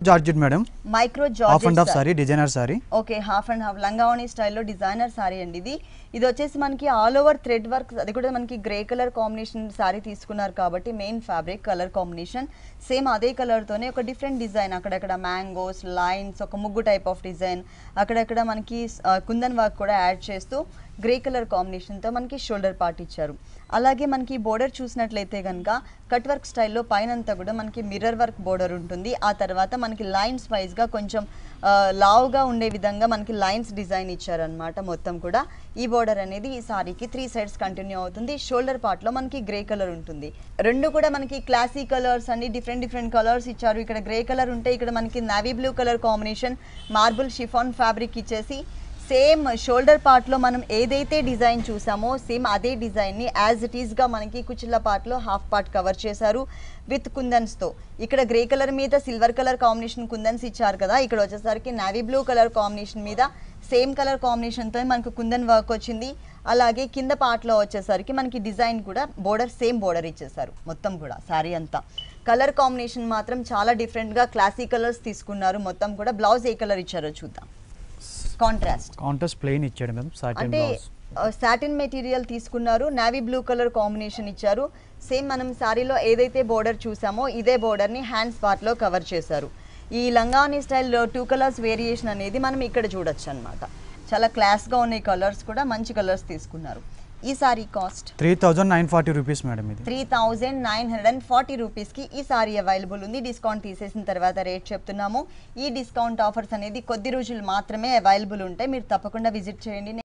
Georgette madam, micro half and half georgette sari, designer sari. Okay, half and half లంగావణి స్టైల్లో designer sorry అండి ఇది వచ్చేసి మనకి ఆల్ ఓవర్ థ్రెడ్ వర్క్, అది కూడా మనకి గ్రే కలర్ కాంబినేషన్ సారీ తీసుకున్నారు కాబట్టి main fabric colour combination same అదే కలర్తోనే ఒక డిఫరెంట్ డిజైన్, అక్కడక్కడ మ్యాంగోస్ లైన్స్, ఒక ముగ్గు టైప్ ఆఫ్ డిజైన్, అక్కడక్కడ మనకి కుందన్ వర్క్ కూడా యాడ్ చేస్తూ గ్రే కలర్ కాంబినేషన్తో మనకి షోల్డర్ పార్ట్ ఇచ్చారు. అలాగే మనకి బోర్డర్ చూసినట్లయితే కనుక కట్ వర్క్ స్టైల్లో పైనంతా కూడా మనకి మిర్రర్ వర్క్ బోర్డర్ ఉంటుంది. ఆ తర్వాత మనకి లైన్స్ వైజ్గా కొంచెం లావుగా ఉండే విధంగా మనకి లైన్స్ డిజైన్ ఇచ్చారనమాట. మొత్తం కూడా ఈ బోర్డర్ అనేది ఈ సారీకి 3 సైడ్స్ కంటిన్యూ అవుతుంది. షోల్డర్ పార్ట్లో మనకి గ్రే కలర్ ఉంటుంది. రెండు కూడా మనకి క్లాసీ కలర్స్ అండి, డిఫరెంట్ కలర్స్ ఇచ్చారు. ఇక్కడ గ్రే కలర్ ఉంటే ఇక్కడ మనకి navy blue colour combination marble chiffon fabric ఇచ్చేసి సేమ్ షోల్డర్ పార్ట్లో మనం ఏదైతే డిజైన్ చూసామో సేమ్ అదే డిజైన్ని యాజ్ ఇట్ ఈస్గా మనకి కుచ్చిళ్ళ పార్ట్లో హాఫ్ పార్ట్ కవర్ చేశారు విత్ కుందన్స్తో. ఇక్కడ గ్రే కలర్ మీద సిల్వర్ కలర్ కాంబినేషన్ కుందన్స్ ఇచ్చారు కదా, ఇక్కడ వచ్చేసరికి నావీ బ్లూ కలర్ కాంబినేషన్ మీద సేమ్ కలర్ కాంబినేషన్తో మనకు కుందన్ వర్క్ వచ్చింది. అలాగే కింద పార్ట్లో వచ్చేసరికి మనకి డిజైన్ కూడా బోర్డర్ సేమ్ బోర్డర్ ఇచ్చేసారు మొత్తం కూడా శారీ అంతా. కలర్ కాంబినేషన్ మాత్రం చాలా డిఫరెంట్గా క్లాసిక్ కలర్స్ తీసుకున్నారు. మొత్తం కూడా బ్లౌజ్ ఏ కలర్ ఇచ్చారో చూద్దాం. కాంట్రాస్ట్ ప్లెయిన్ ఇచ్చాడు madam, satin blouse. Satin material తీసుకున్నారు, నావీ బ్లూ కలర్ కాంబినేషన్ ఇచ్చారు. సేమ్ మనం సారీలో ఏదైతే బోర్డర్ చూసామో ఇదే బోర్డర్ని హ్యాండ్స్ పార్ట్లో కవర్ చేశారు. ఈ లంగావని స్టైల్లో 2 కలర్స్ వేరియేషన్ అనేది మనం ఇక్కడ చూడొచ్చు అనమాట. చాలా క్లాస్గా ఉన్న కలర్స్ కూడా మంచి కలర్స్ తీసుకున్నారు. ఈ సారీ కాస్ట్ 3940 రూపీస్ మేడం. ఇది 3940 రూపీస్కి ఈ సారీ అవైలబుల్ ఉంది. డిస్కౌంట్ తీసేసిన తర్వాత రేట్ చెప్తున్నాము. ఈ డిస్కౌంట్ ఆఫర్స్ అనేది కొద్ది రోజులు మాత్రమే అవైలబుల్ ఉంటాయి, మీరు తప్పకుండా విజిట్ చేయండి.